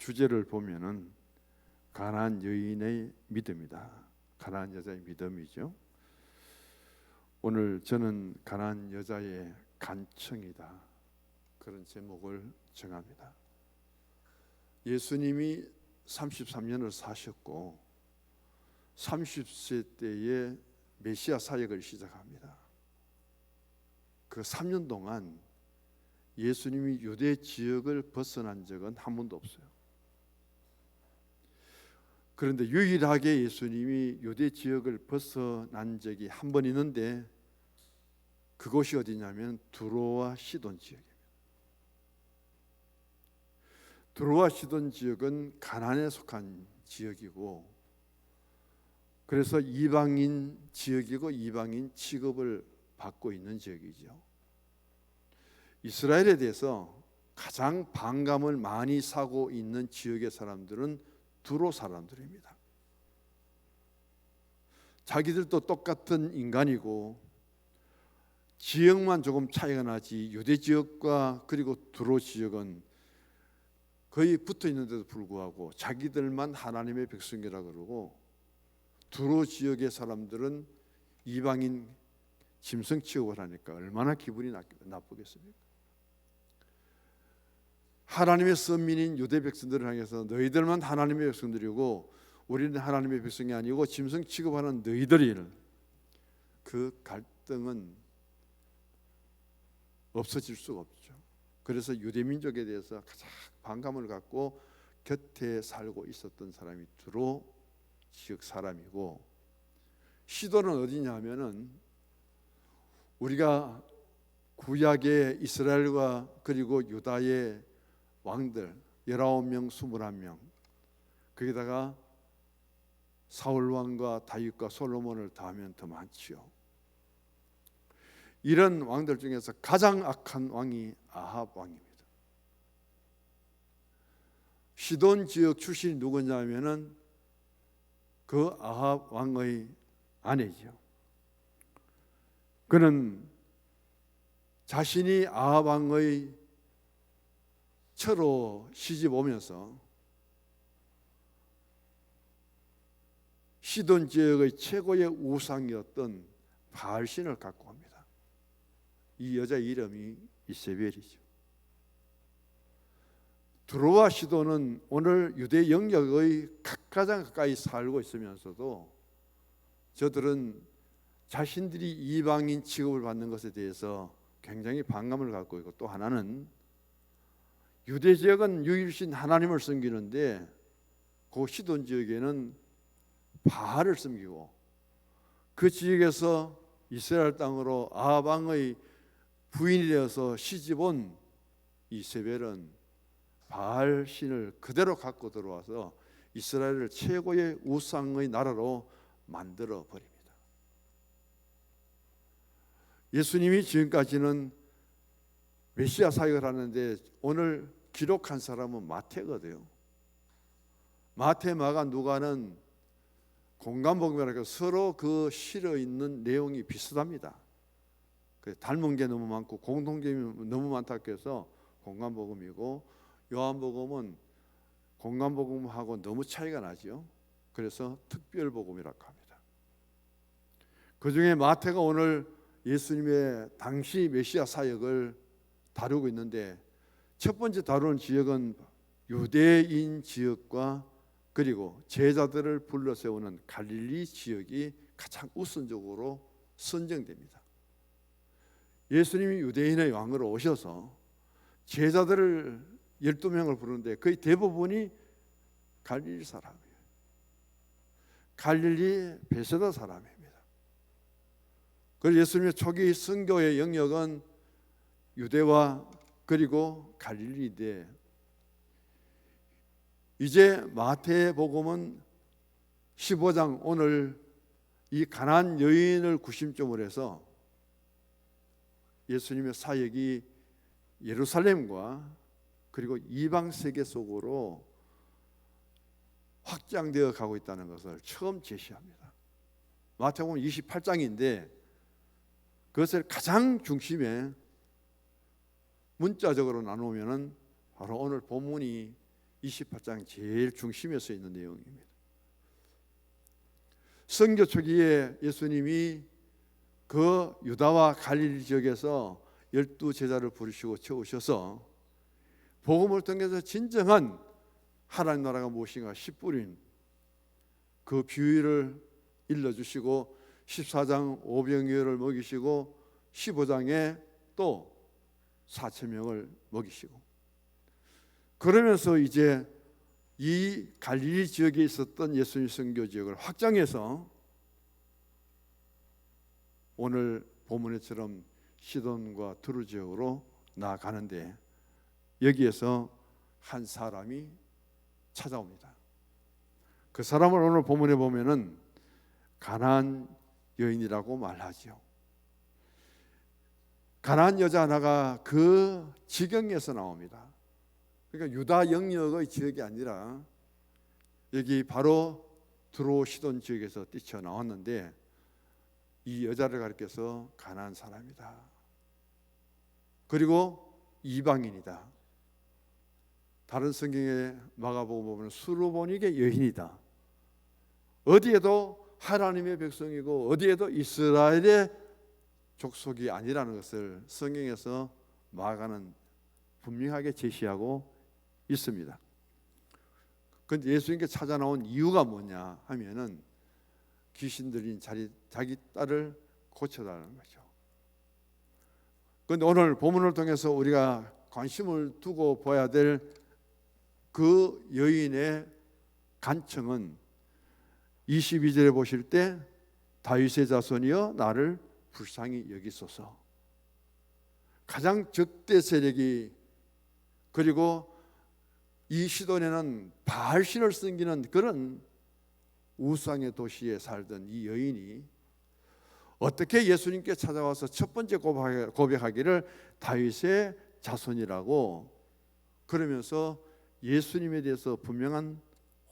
주제를 보면은 가나안 여인의 믿음이다. 가나안 여자의 믿음이죠. 오늘 저는 가나안 여자의 간청이다, 그런 제목을 정합니다. 예수님이 33년을 사셨고 30세 때에 메시아 사역을 시작합니다. 그 3년 동안 예수님이 유대 지역을 벗어난 적은 한 번도 없어요. 그런데 유일하게 예수님이 유대 지역을 벗어난 적이 한 번 있는데 그곳이 어디냐면 두로와 시돈 지역입니다. 두로와 시돈 지역은 가나안에 속한 지역이고, 그래서 이방인 지역이고 이방인 취급을 받고 있는 지역이죠. 이스라엘에 대해서 가장 반감을 많이 사고 있는 지역의 사람들은 두로 사람들입니다. 자기들도 똑같은 인간이고 지역만 조금 차이가 나지 유대 지역과 그리고 두로 지역은 거의 붙어 있는데도 불구하고 자기들만 하나님의 백성이라 그러고, 두로 지역의 사람들은 이방인 짐승 취급을 하니까 얼마나 기분이 나쁘겠습니까? 하나님의 선민인 유대 백성들을 향해서 너희들만 하나님의 백성들이고 우리는 하나님의 백성이 아니고 짐승 취급하는 너희들이, 그 갈등은 없어질 수가 없죠. 그래서 유대 민족에 대해서 가장 반감을 갖고 곁에 살고 있었던 사람이 두로 지역 사람이고, 시돈은 어디냐면은 우리가 구약의 이스라엘과 그리고 유다의 왕들 19명, 21명, 거기다가 사울 왕과 다윗과 솔로몬을 더하면 더 많지요. 이런 왕들 중에서 가장 악한 왕이 아합 왕입니다. 시돈 지역 출신이 누구냐면은 그 아합 왕의 아내죠. 그는 자신이 아합 왕의 처로 시집 오면서 시돈 지역의 최고의 우상이었던 바알신을 갖고 옵니다. 이 여자 이름이 이세벨이죠. 두로와 시돈은 오늘 유대 영역의 가장 가까이 살고 있으면서도 저들은 자신들이 이방인 취급을 받는 것에 대해서 굉장히 반감을 갖고 있고, 또 하나는 유대 지역은 유일신 하나님을 섬기는데 그 시돈 지역에는 바알을 섬기고, 그 지역에서 이스라엘 땅으로 아합 왕의 부인이 되어서 시집온 이세벨은 바알 신을 그대로 갖고 들어와서 이스라엘을 최고의 우상의 나라로 만들어 버립니다. 예수님이 지금까지는 메시아 사역을 하는데 오늘 기록한 사람은 마태거든요. 마태, 마가, 누가는 공간복음이라고 서로 그 실어 있는 내용이 비슷합니다. 닮은 게 너무 많고 공통점이 너무 많다고 해서 공간복음이고, 요한복음은 공간복음하고 너무 차이가 나죠. 그래서 특별복음이라고 합니다. 그 중에 마태가 오늘 예수님의 당시 메시아 사역을 다루고 있는데, 첫 번째 다루는 지역은 유대인 지역과 그리고 제자들을 불러 세우는 갈릴리 지역이 가장 우선적으로 선정됩니다. 예수님이 유대인의 왕으로 오셔서 제자들을 12명을 부르는데 거의 대부분이 갈릴리 사람이에요. 갈릴리 베세다 사람입니다. 그래서 예수님의 초기 선교의 영역은 유대와 그리고 갈릴리인데, 이제 마태복음은 15장 오늘 이 가나안 여인을 구심점으로 해서 예수님의 사역이 예루살렘과 그리고 이방 세계 속으로 확장되어 가고 있다는 것을 처음 제시합니다. 마태복음 28장인데 그것을 가장 중심에 문자적으로 나누면은 바로 오늘 본문이 28장 제일 중심에 서 있는 내용입니다. 선교 초기에 예수님이 그 유다와 갈릴리 지역에서 12 제자를 부르시고 채우셔서 복음을 통해서 진정한 하나님 나라가 무엇인가 씨뿌린 그 비유를 일러주시고 14장 오병이어를 먹이시고 15장에 또 4,000명을 먹이시고 그러면서 이제 이 갈릴리 지역에 있었던 예수님 선교 지역을 확장해서 오늘 본문에처럼 시돈과 두루 지역으로 나아가는데 여기에서 한 사람이 찾아옵니다. 그 사람을 오늘 본문에 보면은 가나안 여인이라고 말하지요. 가나안 여자 하나가 그 지경에서 나옵니다. 그러니까 유다 영역의 지역이 아니라 여기 바로 두로 시돈 지역에서 뛰쳐나왔는데 이 여자를 가리켜서 가나안 사람이다. 그리고 이방인이다. 다른 성경에 마가복음 보면 수르보니게 여인이다. 어디에도 하나님의 백성이고 어디에도 이스라엘의 족속이 아니라는 것을 성경에서 마가는 분명하게 제시하고 있습니다. 그런데 예수님께 찾아 나온 이유가 뭐냐 하면은 귀신 들린 자기 딸을 고쳐달라는 거죠. 그런데 오늘 본문을 통해서 우리가 관심을 두고 봐야 될 그 여인의 간청은 22절에 보실 때 다윗의 자손이여 나를 불쌍히 여기소서. 가장 적대 세력이 그리고 이 시돈에는 바알신을 섬기는 그런 우상의 도시에 살던 이 여인이 어떻게 예수님께 찾아와서 첫 번째 고백하기를 다윗의 자손이라고 그러면서 예수님에 대해서 분명한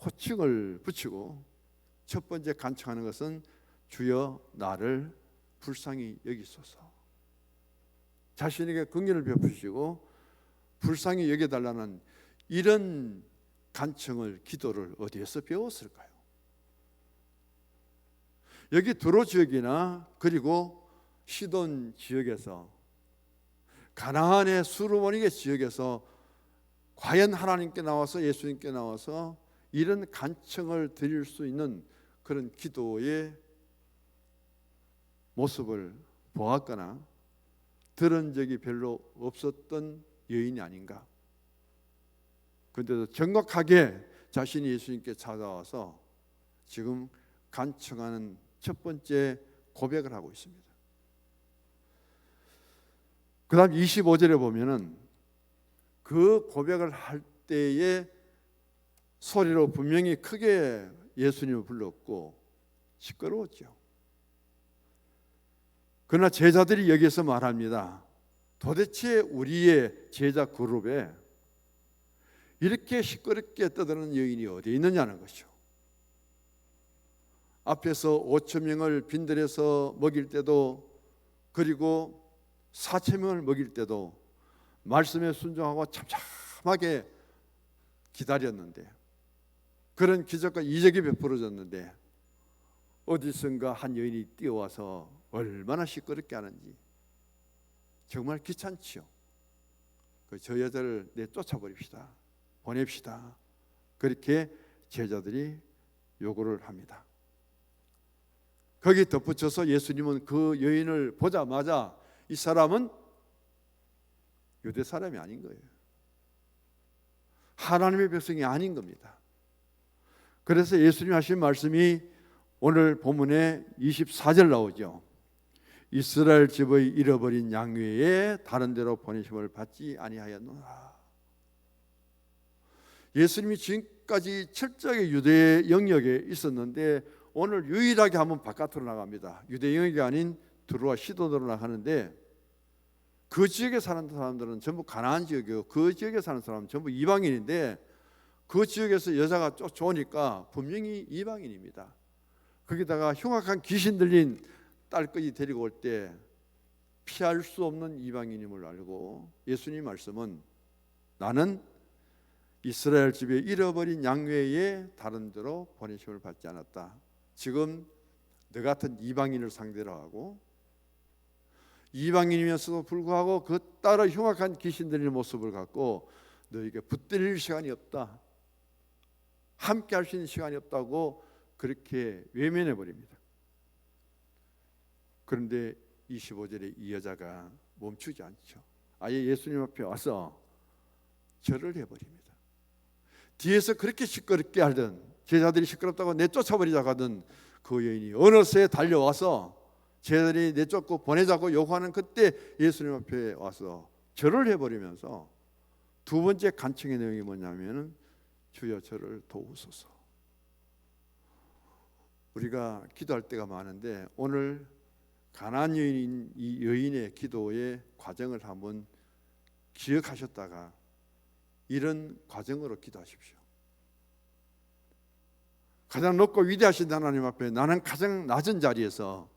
호칭을 붙이고 첫 번째 간청하는 것은 주여 나를 불쌍히 여기소서. 자신에게 긍휼을 베푸시고 불쌍히 여겨달라는 이런 간청을 기도를 어디에서 배웠을까요? 여기 두로 지역이나 그리고 시돈 지역에서 가나안의 수르보니게 지역에서 과연 하나님께 나와서 예수님께 나와서 이런 간청을 드릴 수 있는 그런 기도의 모습을 보았거나 들은 적이 별로 없었던 여인이 아닌가. 그런데도 정확하게 자신이 예수님께 찾아와서 지금 간청하는 첫 번째 고백을 하고 있습니다. 그 다음 25절에 보면은 그 고백을 할 때에 소리로 분명히 크게 예수님을 불렀고 시끄러웠죠. 그러나 제자들이 여기서 말합니다. 도대체 우리의 제자 그룹에 이렇게 시끄럽게 떠드는 여인이 어디 있느냐는 것이죠. 앞에서 5,000명을 빈들여서 먹일 때도 그리고 4,000명을 먹일 때도 말씀에 순종하고 참참하게 기다렸는데 그런 기적과 이적이 베풀어졌는데 어디선가 한 여인이 뛰어와서 얼마나 시끄럽게 하는지 정말 귀찮지요. 저 여자를 내쫓아버립시다. 보냅시다. 그렇게 제자들이 요구를 합니다. 거기 덧붙여서 예수님은 그 여인을 보자마자 이 사람은 유대 사람이 아닌 거예요. 하나님의 백성이 아닌 겁니다. 그래서 예수님 하신 말씀이 오늘 본문에 24절 나오죠. 이스라엘 집의 잃어버린 양 외에 다른 데로 보내심을 받지 아니하였노라. 예수님이 지금까지 철저하게 유대 영역에 있었는데 오늘 유일하게 한번 바깥으로 나갑니다. 유대 영역이 아닌 두로와 시돈으로 나가는데 그 지역에 사는 사람들은 전부 가나안 지역이고 그 지역에 사는 사람은 전부 이방인인데 그 지역에서 여자가 쫓아오니까 분명히 이방인입니다. 거기다가 흉악한 귀신 들린 딸까지 데리고 올 때 피할 수 없는 이방인임을 알고 예수님 말씀은 나는 이스라엘 집에 잃어버린 양 외에 다른 데로 보내심을 받지 않았다. 지금 너 같은 이방인을 상대로 하고 이방인이면서도 불구하고 그 따라 흉악한 귀신들의 모습을 갖고 너에게 붙들릴 시간이 없다, 함께 할 수 있는 시간이 없다고 그렇게 외면해 버립니다. 그런데 25절에 이 여자가 멈추지 않죠. 아예 예수님 앞에 와서 절을 해버립니다. 뒤에서 그렇게 시끄럽게 하던, 제자들이 시끄럽다고 내쫓아버리자고 하던 그 여인이 어느새 달려와서 제자들이 내쫓고 보내자고 요구하는 그때 예수님 앞에 와서 절을 해버리면서 두 번째 간청의 내용이 뭐냐면은 주여 저를 도우소서. 우리가 기도할 때가 많은데 오늘 가나안 여인인 이 여인의 기도의 과정을 한번 기억하셨다가 이런 과정으로 기도하십시오. 가장 높고 위대하신 하나님 앞에 나는 가장 낮은 자리에서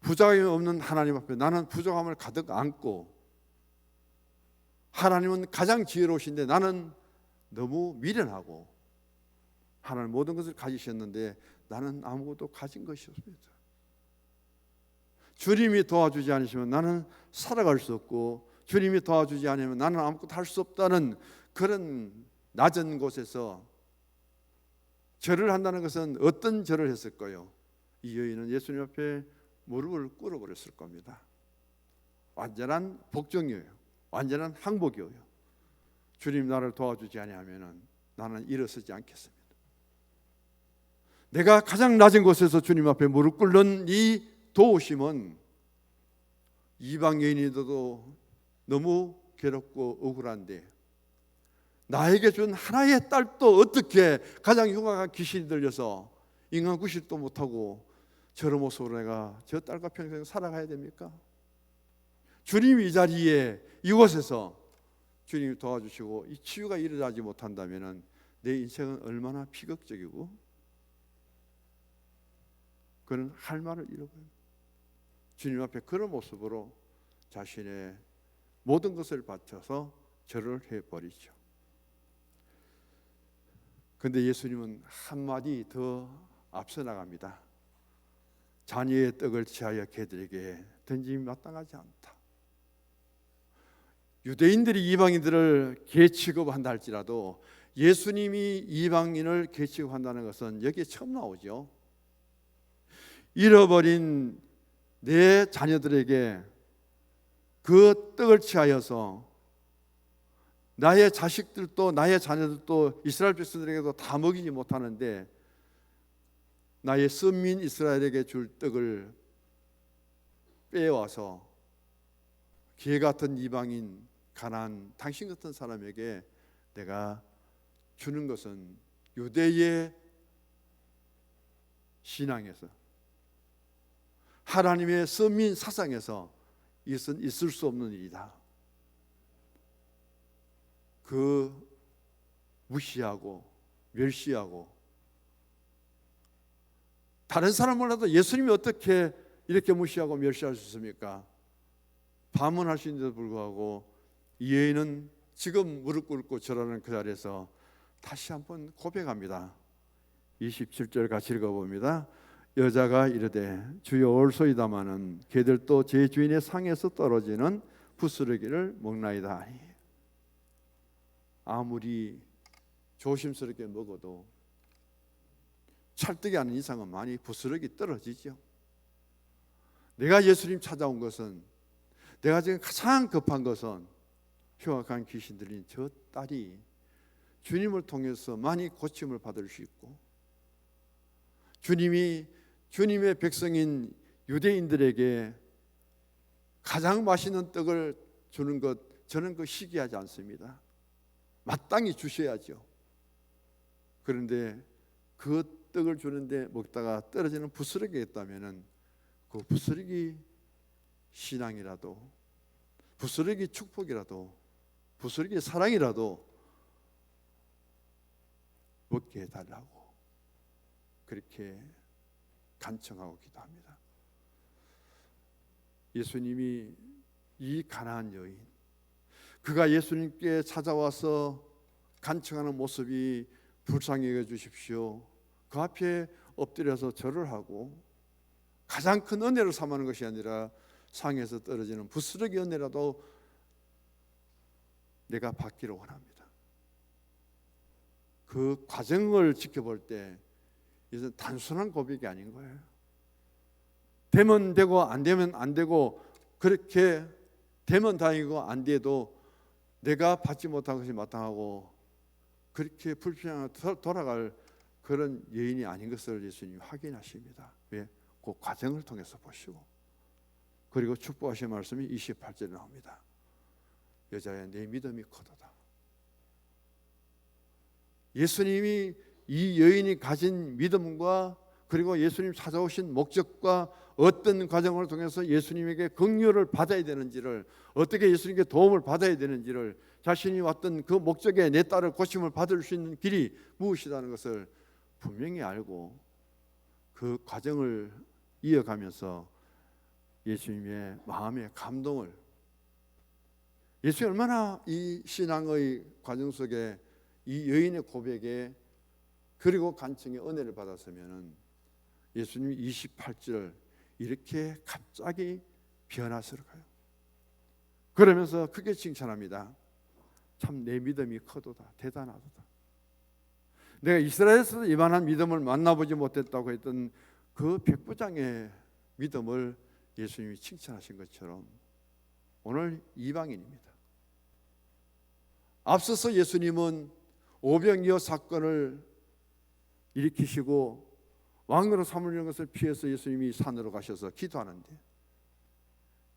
부족함이 없는 하나님 앞에 나는 부족함을 가득 안고, 하나님은 가장 지혜로우신데 나는 너무 미련하고 하나님 모든 것을 가지셨는데 나는 아무것도 가진 것이 없습니다. 주님이 도와주지 않으시면 나는 살아갈 수 없고 주님이 도와주지 않으면 나는 아무것도 할 수 없다는 그런 낮은 곳에서 절을 한다는 것은 어떤 절을 했을까요? 이 여인은 예수님 앞에 무릎을 꿇어버렸을 겁니다. 완전한 복종이에요. 완전한 항복이에요. 주님 나를 도와주지 아니하면 나는 일어서지 않겠습니다. 내가 가장 낮은 곳에서 주님 앞에 무릎 꿇는 이 도우심은 이방 여인이도 너무 괴롭고 억울한데 나에게 준 하나의 딸도 어떻게 가장 흉악한 귀신이 들려서 인간 구실도 못하고 저런 모습으로 내가 저 딸과 평생 살아가야 됩니까? 주님이 이 자리에 이곳에서 주님이 도와주시고 이 치유가 일어나지 못한다면 내 인생은 얼마나 비극적이고 그는 할 말을 잃어버립니다. 주님 앞에 그런 모습으로 자신의 모든 것을 바쳐서 절을 해버리죠. 그런데 예수님은 한마디 더 앞서 나갑니다. 자녀의 떡을 취하여 개들에게 던짐이 마땅하지 않다. 유대인들이 이방인들을 개 취급한다 할지라도 예수님이 이방인을 개 취급한다는 것은 여기에 처음 나오죠. 잃어버린 내 자녀들에게 그 떡을 취하여서 나의 자식들도 나의 자녀들도 이스라엘 백성들에게도 다 먹이지 못하는데 나의 선민 이스라엘에게 줄 떡을 빼와서 개 같은 이방인 가난한 당신 같은 사람에게 내가 주는 것은 유대의 신앙에서 하나님의 선민 사상에서 이것은 있을 수 없는 일이다. 그 무시하고 멸시하고 다른 사람 몰라도 예수님이 어떻게 이렇게 무시하고 멸시할 수 있습니까? 반문할 수 있는데도 불구하고 이 여인은 지금 무릎 꿇고 절하는 그 자리에서 다시 한번 고백합니다. 27절 같이 읽어봅니다. 여자가 이르되 주여 올소이다마는 개들도 제 주인의 상에서 떨어지는 부스러기를 먹나이다 하니 아무리 조심스럽게 먹어도 찰떡이 아닌 이상은 많이 부스러기 떨어지죠. 내가 예수님 찾아온 것은, 내가 지금 가장 급한 것은 흉악한 귀신 들린 저 딸이 주님을 통해서 많이 고침을 받을 수 있고 주님이 주님의 백성인 유대인들에게 가장 맛있는 떡을 주는 것, 저는 그 시기하지 않습니다. 마땅히 주셔야죠. 그런데 그 떡을 주는데 먹다가 떨어지는 부스러기가 있다면 그 부스러기 신앙이라도, 부스러기 축복이라도, 부스러기 사랑이라도 먹게 해달라고 그렇게 간청하고 기도합니다. 예수님이 이 가난한 여인, 그가 예수님께 찾아와서 간청하는 모습이 불쌍히 여겨 주십시오. 그 앞에 엎드려서 절을 하고 가장 큰 은혜를 삼는 것이 아니라 상에서 떨어지는 부스러기 은혜라도 내가 받기를 원합니다. 그 과정을 지켜볼 때 이것은 단순한 고백이 아닌 거예요. 되면 되고 안 되면 안 되고, 그렇게 되면 다행이고 안 돼도 내가 받지 못한 것이 마땅하고 그렇게 불평하고 돌아갈 그런 여인이 아닌 것을 예수님이 확인하십니다. 왜? 그 과정을 통해서 보시고. 그리고 축복하신 말씀이 28절에 나옵니다. 여자야, 내 믿음이 크도다. 예수님이 이 여인이 가진 믿음과 그리고 예수님 찾아오신 목적과 어떤 과정을 통해서 예수님에게 긍휼을 받아야 되는지를, 어떻게 예수님께 도움을 받아야 되는지를, 자신이 왔던 그 목적에 내 딸을 고침을 받을 수 있는 길이 무엇이라는 것을 분명히 알고 그 과정을 이어가면서 예수님의 마음의 감동을, 예수님이 얼마나 이 신앙의 과정 속에 이 여인의 고백에 그리고 간청의 은혜를 받았으면 예수님이 28절 이렇게 갑자기 변화스러워요. 그러면서 크게 칭찬합니다. 참 내 믿음이 크도다, 대단하도다. 내가 이스라엘에서 이만한 믿음을 만나보지 못했다고 했던 그 백부장의 믿음을 예수님이 칭찬하신 것처럼 오늘 이방인입니다. 앞서서 예수님은 오병이어 사건을 일으키시고 왕으로 삼으려는 것을 피해서 예수님이 산으로 가셔서 기도하는데,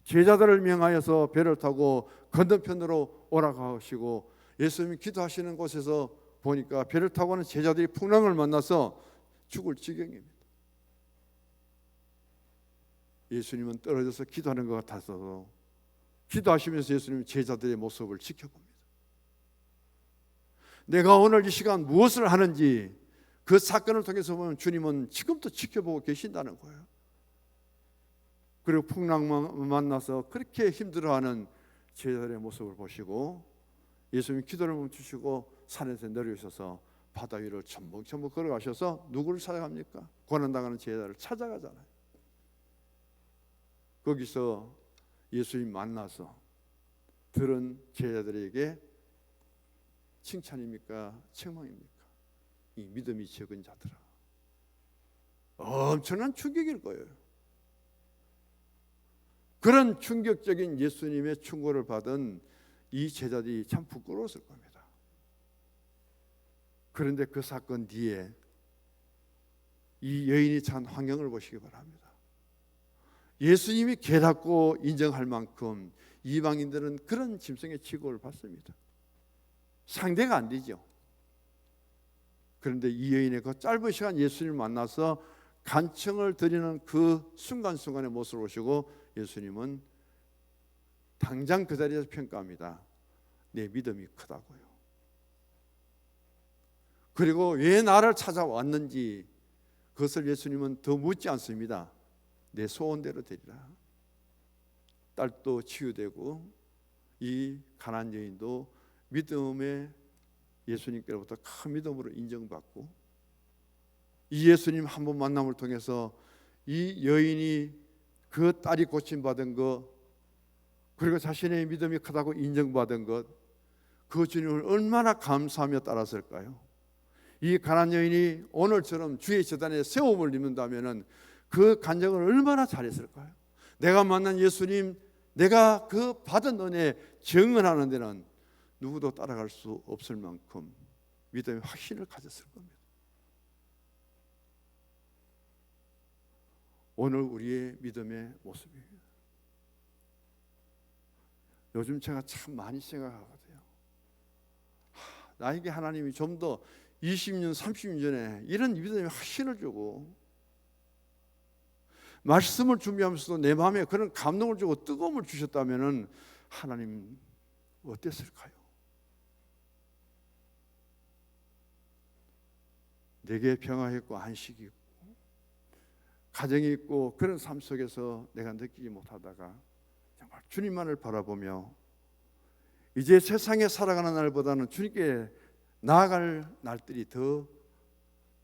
제자들을 명하여서 배를 타고 건너편으로 오라고 하시고, 예수님이 기도하시는 곳에서 보니까 배를 타고 가는 제자들이 풍랑을 만나서 죽을 지경입니다. 예수님은 떨어져서 기도하는 것 같아서 기도하시면서 예수님은 제자들의 모습을 지켜봅니다. 내가 오늘 이 시간 무엇을 하는지 그 사건을 통해서 보면 주님은 지금도 지켜보고 계신다는 거예요. 그리고 풍랑만 만나서 그렇게 힘들어하는 제자들의 모습을 보시고 예수님이 기도를 멈추시고 산에서 내려오셔서 바다 위를 첨벙첨벙 걸어가셔서 누구를 찾아갑니까? 고난당하는 제자를 찾아가잖아요. 거기서 예수님 만나서 들은 제자들에게 칭찬입니까? 책망입니까? 이 믿음이 적은 자들아. 엄청난 충격일 거예요. 그런 충격적인 예수님의 충고를 받은 이 제자들이 참 부끄러웠을 겁니다. 그런데 그 사건 뒤에 이 여인이 처한 환경을 보시기 바랍니다. 예수님이 깨닫고 인정할 만큼 이방인들은 그런 짐승의 취급을 받습니다. 상대가 안 되죠. 그런데 이 여인의 그 짧은 시간 예수님을 만나서 간청을 드리는 그 순간순간의 모습을 보시고 예수님은 당장 그 자리에서 평가합니다. 내 믿음이 크다고요. 그리고 왜 나를 찾아왔는지 그것을 예수님은 더 묻지 않습니다. 내 소원대로 되리라. 딸도 치유되고 이 가난한 여인도 믿음의 예수님께로부터 큰 믿음으로 인정받고, 이 예수님 한 번 만남을 통해서 이 여인이 그 딸이 고침받은 것, 그리고 자신의 믿음이 크다고 인정받은 것, 그 주님을 얼마나 감사하며 따랐을까요? 이 가난한 여인이 오늘처럼 주의 재단에 세움을 입는다면 그 간증을 얼마나 잘했을까요? 내가 만난 예수님, 내가 그 받은 은혜에 증언하는 데는 누구도 따라갈 수 없을 만큼 믿음의 확신을 가졌을 겁니다. 오늘 우리의 믿음의 모습입니다. 요즘 제가 참 많이 생각하거든요. 나에게 하나님이 좀 더 20년, 30년 전에 이런 믿음의 확신을 주고 말씀을 준비하면서도 내 마음에 그런 감동을 주고 뜨거움을 주셨다면 하나님 어땠을까요? 내게 평화 있고 안식이 있고 가정이 있고 그런 삶 속에서 내가 느끼지 못하다가 정말 주님만을 바라보며 이제 세상에 살아가는 날보다는 주님께 나아갈 날들이 더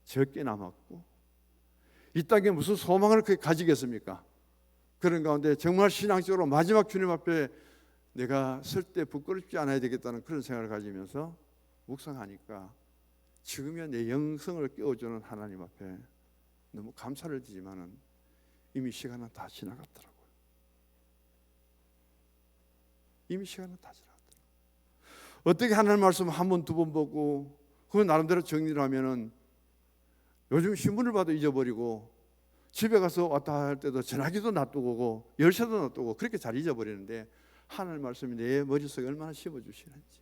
적게 남았고 이 땅에 무슨 소망을 그렇게 가지겠습니까? 그런 가운데 정말 신앙적으로 마지막 주님 앞에 내가 설 때 부끄럽지 않아야 되겠다는 그런 생각을 가지면서 묵상하니까 지금의 내 영성을 깨워주는 하나님 앞에 너무 감사를 드리지만은 이미 시간은 다 지나갔더라고요. 이미 시간은 다 지나갔더라고요. 어떻게 하나님 말씀 한 번, 두 번 보고 그건 나름대로 정리를 하면은 요즘 신문을 봐도 잊어버리고 집에 가서 왔다 할 때도 전화기도 놔두고 열쇠도 놔두고 그렇게 잘 잊어버리는데 하나님 말씀이 내 머릿속에 얼마나 심어주시는지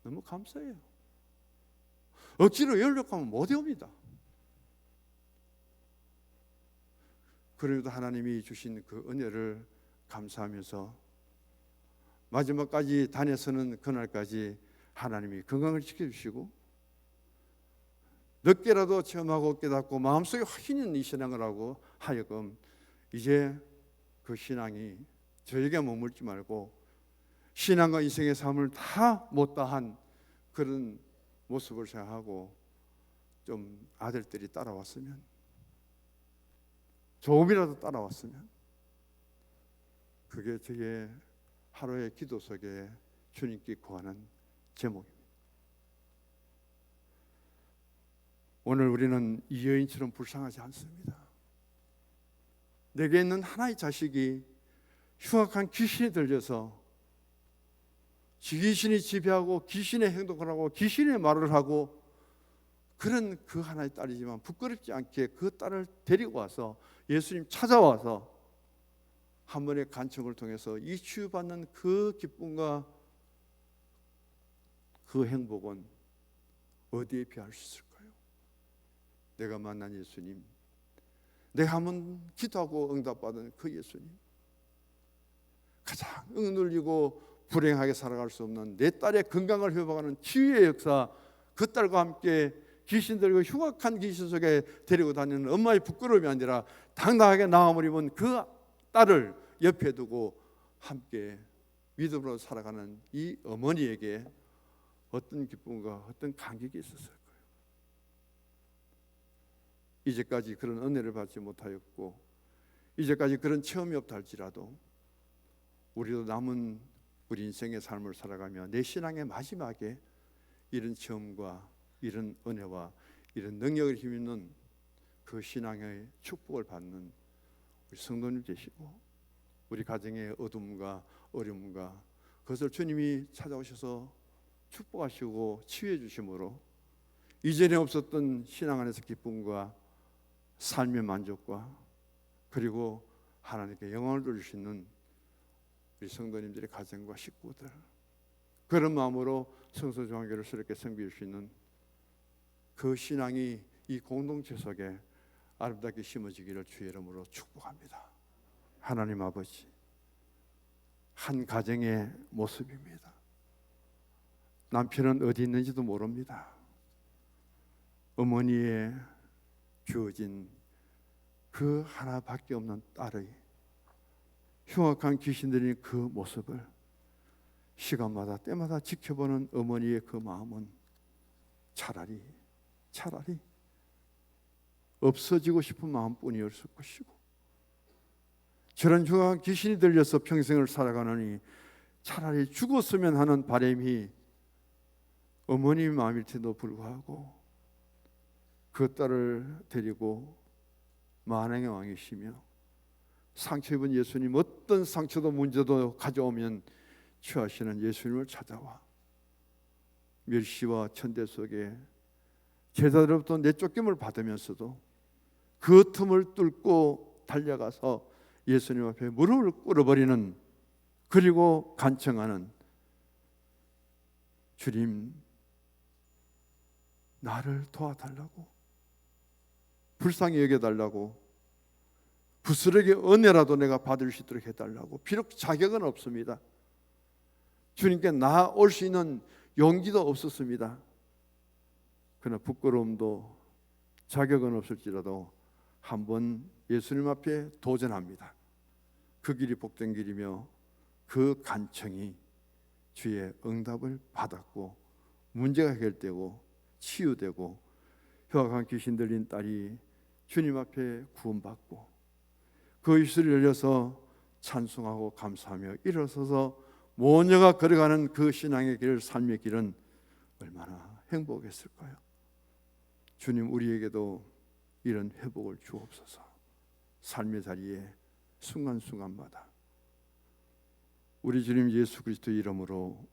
너무 감사해요. 억지로 열려고 하면 못 외웁니다. 그래도 하나님이 주신 그 은혜를 감사하면서 마지막까지 다녀서는 그날까지 하나님이 건강을 지켜주시고 늦게라도 체험하고 깨닫고 마음속에 확신 있는 이 신앙을 하고 하여금 이제 그 신앙이 저에게 머물지 말고 신앙과 인생의 삶을 다 못다한 그런 모습을 생각하고 좀 아들들이 따라왔으면 조금이라도 따라왔으면 그게 저의 하루의 기도 속에 주님께 구하는 제목입니다. 오늘 우리는 이 여인처럼 불쌍하지 않습니다. 내게 있는 하나의 자식이 흉악한 귀신이 들려서 귀신이 지배하고 귀신의 행동을 하고 귀신의 말을 하고 그런 그 하나의 딸이지만 부끄럽지 않게 그 딸을 데리고 와서 예수님 찾아와서 한 번의 간청을 통해서 이 치유받는 그 기쁨과 그 행복은 어디에 비할 수 있을까요? 내가 만난 예수님, 내가 한번 기도하고 응답받은 그 예수님, 가장 억눌리고 불행하게 살아갈 수 없는 내 딸의 건강을 회복하는 치유의 역사, 그 딸과 함께 귀신들과 흉악한 귀신 속에 데리고 다니는 엄마의 부끄러움이 아니라 당당하게 나음을 입은 그 딸을 옆에 두고 함께 믿음으로 살아가는 이 어머니에게 어떤 기쁨과 어떤 감격이 있었을 거예요. 이제까지 그런 은혜를 받지 못하였고 이제까지 그런 체험이 없다 할지라도 우리도 남은 우리 인생의 삶을 살아가며 내 신앙의 마지막에 이런 체험과 이런 은혜와 이런 능력을 힘입는 그 신앙의 축복을 받는 우리 성도님 되시고 우리 가정의 어둠과 어려움과 그것을 주님이 찾아오셔서 축복하시고 치유해 주심으로 이전에 없었던 신앙 안에서 기쁨과 삶의 만족과 그리고 하나님께 영광을 돌릴 수 있는 우리 성도님들의 가정과 식구들 그런 마음으로 성소중앙교회를 새롭게 섬길 수 있는 그 신앙이 이 공동체 속에 아름답게 심어지기를 주의 이름으로 축복합니다. 하나님 아버지, 한 가정의 모습입니다. 남편은 어디 있는지도 모릅니다. 어머니의 주어진 그 하나밖에 없는 딸의 흉악한 귀신들이 그 모습을 시간마다 때마다 지켜보는 어머니의 그 마음은 차라리 없어지고 싶은 마음뿐이었을 것이고 저런 흉악한 귀신이 들려서 평생을 살아가느니 차라리 죽었으면 하는 바람이 어머니 마음일 텐데도 불구하고 그 딸을 데리고 만왕의 왕이시며 상처 입은 예수님 어떤 상처도 문제도 가져오면 취하시는 예수님을 찾아와 멸시와 천대 속에 제자들로부터 내쫓김을 받으면서도 그 틈을 뚫고 달려가서 예수님 앞에 무릎을 꿇어버리는 그리고 간청하는 주님 나를 도와달라고 불쌍히 여겨달라고 부스러기 은혜라도 내가 받을 수 있도록 해달라고 비록 자격은 없습니다. 주님께 나올 수 있는 용기도 없었습니다. 그러나 부끄러움도 자격은 없을지라도 한번 예수님 앞에 도전합니다. 그 길이 복된 길이며 그 간청이 주의 응답을 받았고 문제가 해결되고 치유되고 흉악한 귀신 들린 딸이 주님 앞에 구원받고 그 입술을 열려서 찬송하고 감사하며 일어서서 모녀가 걸어가는 그 신앙의 길, 삶의 길은 얼마나 행복했을까요? 주님, 우리에게도 이런 회복을 주옵소서. 삶의 자리에 순간순간마다 우리 주님 예수 그리스도의 이름으로